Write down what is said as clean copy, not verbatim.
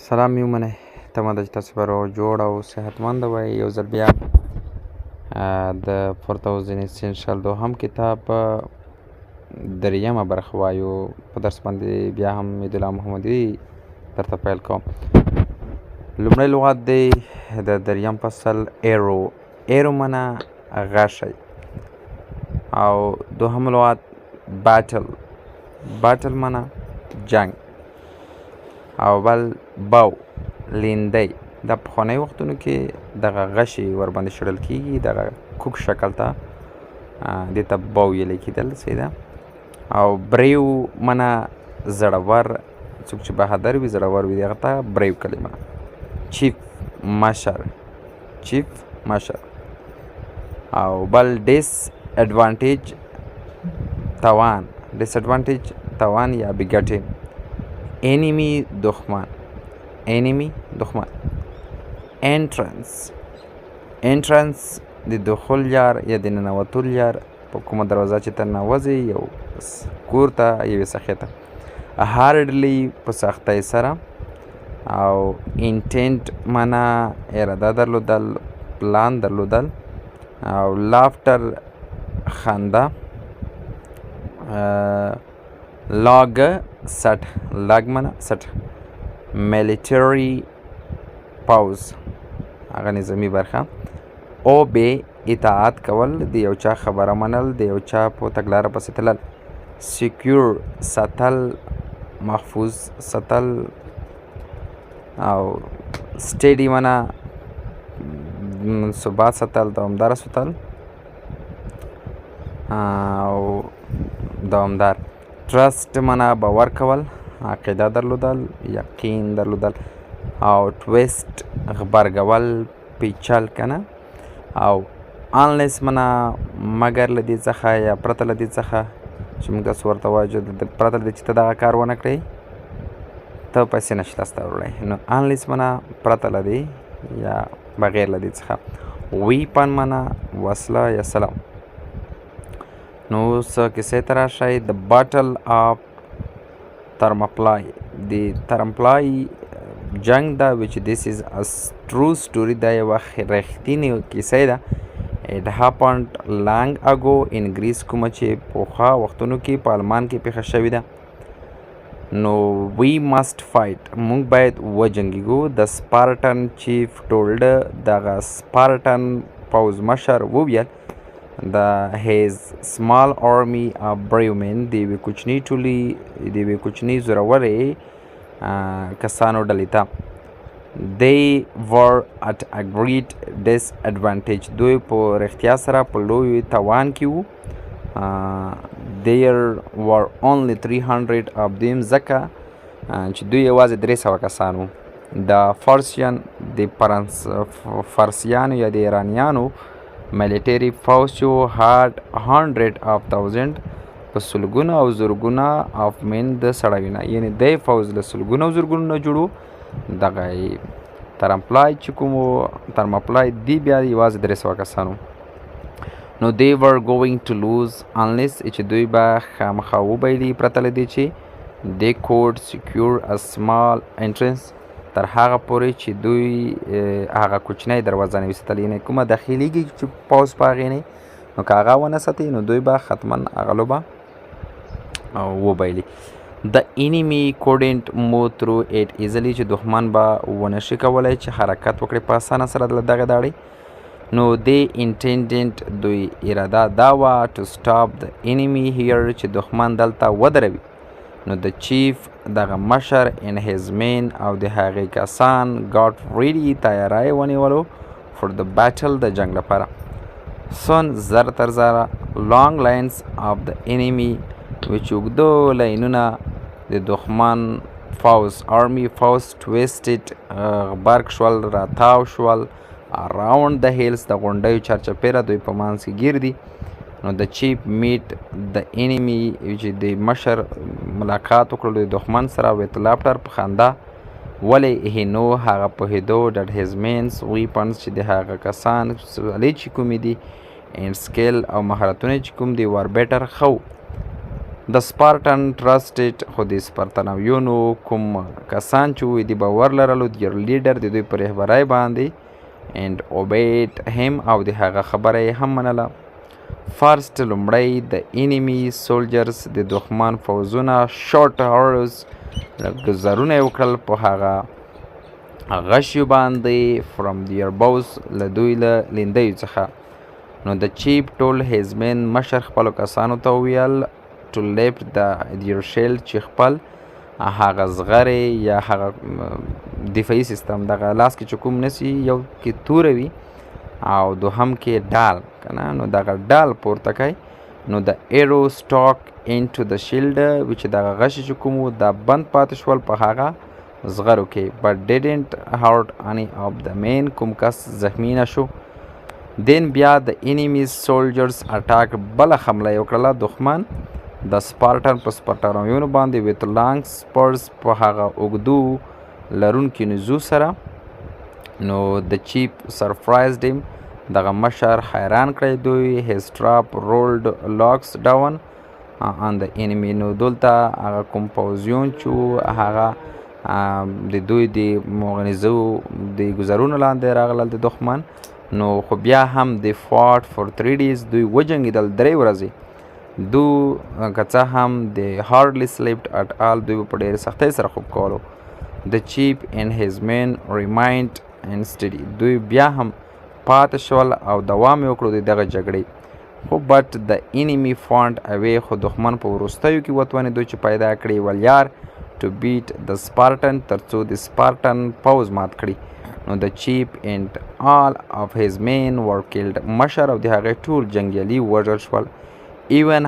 سلام می ومنئ تمه ده چې تاسو به روغ جوړ او صحتمند وئ. یو ځل بیا د 4000 اسینشل دوهم کتاب دریمه برخه وایو. په درس باندې بیا هم عیدالله محمدي درته پیل کوم. لومړی لغت دی د دریم فصل ایرو. ایرو منه غشی. او دوهم لغت باتل. باتل منه جنگ. او بل باو لیندی. دا پخوانی وختونو کې دغه غشي ورباندې شړل کېږي، دغه کوک شکل ته دې ته باو ویلی کېدل سیده. او بریو منه زړور، څوک چې بهادر وي زړور وي هغه ته بریو کلمه. چیف مشر. چیف مشر. او بل ډیس اډوانټیج توان. ډیس اډوانټیج توان یا بې ګټې. انیمی دښمن. انیمی دښمن. انټرنس. انټرنس د دخول لار یا د ننوتو لار، په کومه دروازه چې ته ننوځې یو کور ته یوې سخې ته. هارډلی په سختۍ سره. او انټینټ منه اراده درلودل، پلان درلودل. او لافټر خنده. لاګ سټ. لاګ منه سټ. میلیټري پاوز هغه نظامي برخه. او بې اطاعت کول، د یو چا خبره منل، د یو چا په تګلاره پسې تلل. سیکیور ساتل، محفوظ ساتل. او سټیډي منه ثبات ساتل، دوامداره ساتل او دوامدار. ټرسټ منه باور کول، عقیده درلودل، یقین درلودل. او ټویسټ غبرګول، پیچل کنه. او انلیس منه مګر له دې څخه یا پرته له دې څخه چې موږ تاسو ورته وایو پرته له دې چې ته دغه کار ونه کړې ته پیسې نشي لاسته وړلی. نو انلیس منه پرته له دې یا بغیر له دې څخه. ویپن منه وسله یا سلاح. نو څه کیسې ته راشئ. د باټل آف ترمپلای. د ترمپلای جنگ ده which this is a true story. دا یوه رښتینې کیسه ده. it happened long ago in Greece، کومه چې پخوا وختونو کې په آلمان کې پیښه شوې ده. نو we must fight، موږ باید وجنګیږو. د سپارټن چیف told، دغه سپارټن پوځ مشر وویل the his small army of brave men، د یوې کوچنۍ ټولۍ، د یوې کوچنۍ زورورې کسانو ډلې ته. they were at a great disadvantage، دوی په رښتیا سره په لوی توان کې وو. there were only 300 of them، ځکه چې دوی یوازې 300 کسان وو. د فارسیان، د فارسیانو یا د ایرانیانو ملیټري فوج چې had 100,000 په سلګونه او زرګونه of men د سړیونه، یعنې دی فوج له سلګونه او زرګونو نه جوړو. دغه ترمپلای چې کوم ترمپلای دی بیا یوازې 300 کسانو. نو they were going to lose unless چې دوی به خامخا وبایلي پرته له دې چې they could secure a small entrance، تر هغه پورې چې دوی هغه کوچنی دروازه نه وي ساتلې، یعنې کومه داخلیږي چې پوځ په هغې نه، نو که هغه ونه ساتي نو دوی به حتما هغه لوبه وبایلي. د enemy couldn't move through it easily، چې دښمن به ونه شي کولی چې حرکت وکړي په اسانه سره د دغې داړې. نو they intended، دوی اراده دا وه to stop the enemy here، چې دښمن دلته ودروي. نو د چیف دغه مشر in his men او د هغې کسان got ready، تیاری ونیولو for the battle، د جنګ لپاره. soon زر تر زره long lines of the enemy، which اوږده لاینونه د دښمن فوز army فوز twisted، غبرګ شول، راتاو شول around the hills، د غونډیو چارچاپیره دوی په منځ کې ګرځي. نو د چیف میټ د انیمی، چې د مشر ملاقات وکړلو د دښمن سره with laughter، په خندا. ولې he know، هغه پوهېدو that his men's weapons، چې د هغه کسان چې کومې دي and skill او مهارتونه چې کوم دي were better، ښه د سپارټن ټرسټډ خو د سپارتنویانو کوم کسان چې وي د باور لرلو د لیډر د دوی په رهبرۍ باندې and obeyed him او د هغه خبره یې هم منله. فرست لومړی د انیمي سولجرز د دښمن فوزونه شارټ هارز ګزارونه یې وکړل په هغه غشیو باندې from their bows له دوی له لیندیو څخه. نو د چیف ټول هیزمن مشر خپلو کسانو ته وویل to lift their shield چې خپل هغه زغرې یا هغه دفاعي سیستم دغه لاس کې چې کوم نسی یو کې توره وي او دوهم کې ډال کنه نو دغه ډال پورته کوي نو د ایرو سټاک into the shield چې دغه غشي چې کوم دا بند پاتې شول په هغه زغرو کې but didn't hurt any of the men کوم کس زخمی نشو. دین بیا د enemies soldiers attack بله حمله یې وکړله دښمن د سپارټن په سپارټنویانو باندې ویت لانګ سپرز په هغه اوږدو لرونکي نیزو سره. نو د چیف سرپرایزډ هیم دغه مشر حیران کړی دوی his trap rolled logs down on the enemy. نو دلته هغه کوم پوځیون چې هغه د دوی د مغنیزو د ګزارونو لاندې راغلل د دښمن نو خو بیا هم د fought for 3 days دوی وجنګېدل 3 ورځې دو که څه هم د hardly slept at all دوی په ډېرې سختۍ سره خوب کولو. د چیف and his men remained and steady دوی بیا هم پاتې شول او دوام یې وکړو د دغه جګړې خو but the enemy found a way خو دښمن په وروستیو کې وتوانېدو چې پیدا کړي ولیار to beat the Spartan تر څو د سپارټن پوځ مات کړي. نو د چیف and all of his men were killed مشر او د هغې ټول جنګیالي وژل شول. even